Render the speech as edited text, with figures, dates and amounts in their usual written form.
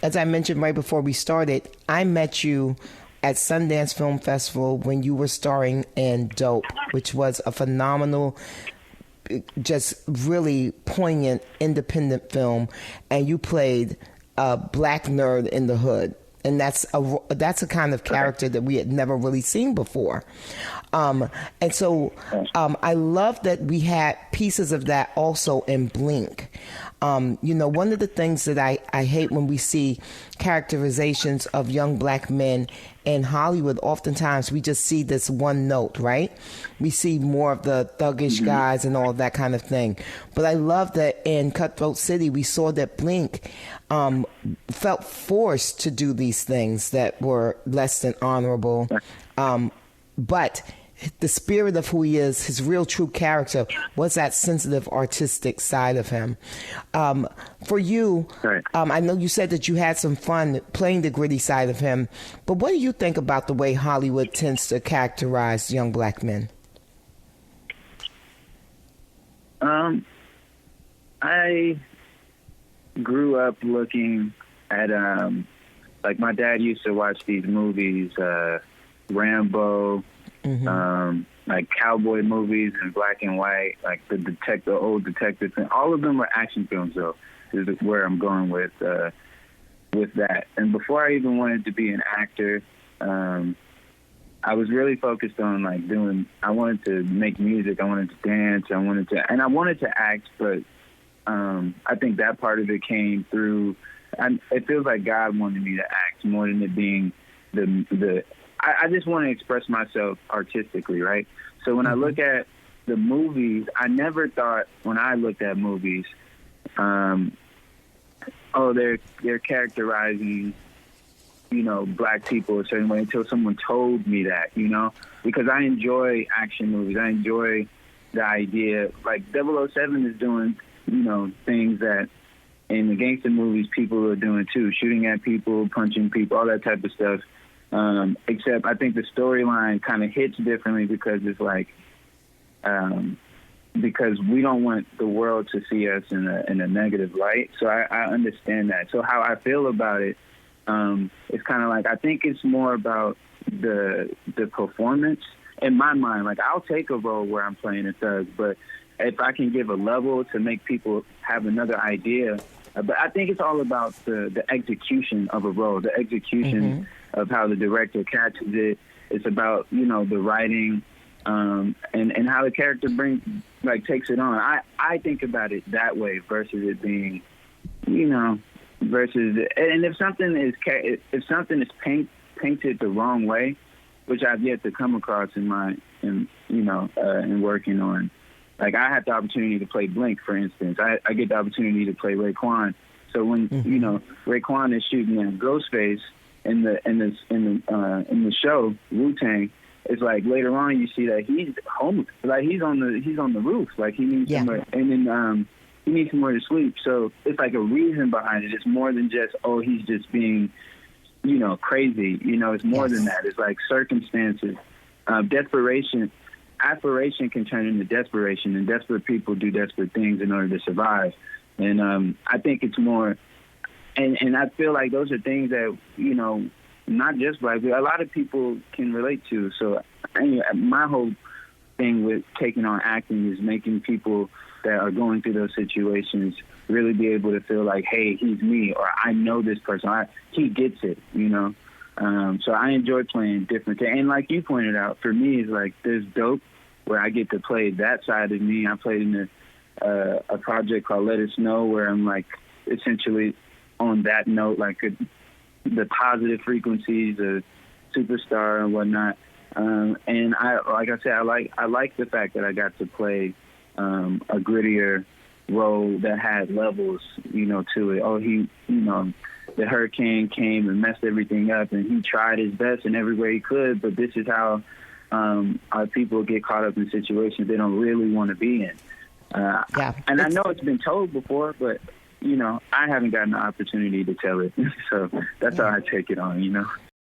as I mentioned right before we started, I met you at Sundance Film Festival when you were starring in Dope, which was a phenomenal, just really poignant independent film, and you played a black nerd in the hood. And that's a kind of character that we had never really seen before. And so I love that we had pieces of that also in Blink. One of the things that I hate when we see characterizations of young black men in Hollywood, oftentimes we just see this one note, right? We see more of the thuggish guys and all that kind of thing. But I love that in Cutthroat City, we saw that Blink felt forced to do these things that were less than honorable. But the spirit of who he is, his real true character, was that sensitive, artistic side of him. For you, right. I know you said that you had some fun playing the gritty side of him, but what do you think about the way Hollywood tends to characterize young black men? I grew up looking at, like my dad used to watch these movies, Rambo, like cowboy movies in black and white, like the old detectives, and all of them were action films. Though is where I'm going with that. And before I even wanted to be an actor, I was really focused on I wanted to make music, I wanted to dance, I wanted to act, but I think that part of it came through. It feels like God wanted me to act more than it being I just want to express myself artistically, right? So when I look at the movies, I never thought when I looked at movies, they're characterizing, black people a certain way until someone told me that, because I enjoy action movies. I enjoy the idea, like 007 is doing, things that in the gangster movies people are doing too, shooting at people, punching people, all that type of stuff. Except I think the storyline kind of hits differently because it's because we don't want the world to see us in a negative light. So I understand that. So how I feel about it, it's kind of like, I think it's more about the performance in my mind. Like I'll take a role where I'm playing a thug, but if I can give a level to make people have another idea, but I think it's all about the execution of a role, the execution of how the director catches it. It's about, the writing, and how the character takes it on. I think about it that way versus it being, versus, and if something is painted the wrong way, which I've yet to come across in working on. Like I had the opportunity to play Blink, for instance. I get the opportunity to play Raekwon. So when Raekwon is shooting at Ghostface in the show Wu-Tang, it's like later on you see that he's homeless. Like he's on the roof. Like he needs somewhere, and then he needs somewhere to sleep. So it's like a reason behind it. It's more than just he's just being crazy. It's more than that. It's like circumstances, desperation. Aspiration can turn into desperation, and desperate people do desperate things in order to survive. And I think it's more, and I feel like those are things that, not just black people, a lot of people can relate to. So my whole thing with taking on acting is making people that are going through those situations really be able to feel like, hey, he's me, or I know this person, he gets it, So I enjoy playing different things. And like you pointed out, for me, it's like there's Dope, where I get to play that side of me. I played in a project called Let It Snow, where I'm like essentially on that note, like the positive frequencies, the superstar and whatnot. And I like the fact that I got to play a grittier role that had levels, to it. The hurricane came and messed everything up, and he tried his best in every way he could, but this is how our people get caught up in situations they don't really want to be in. And I know it's been told before, but, I haven't gotten the opportunity to tell it. So that's how I take it on,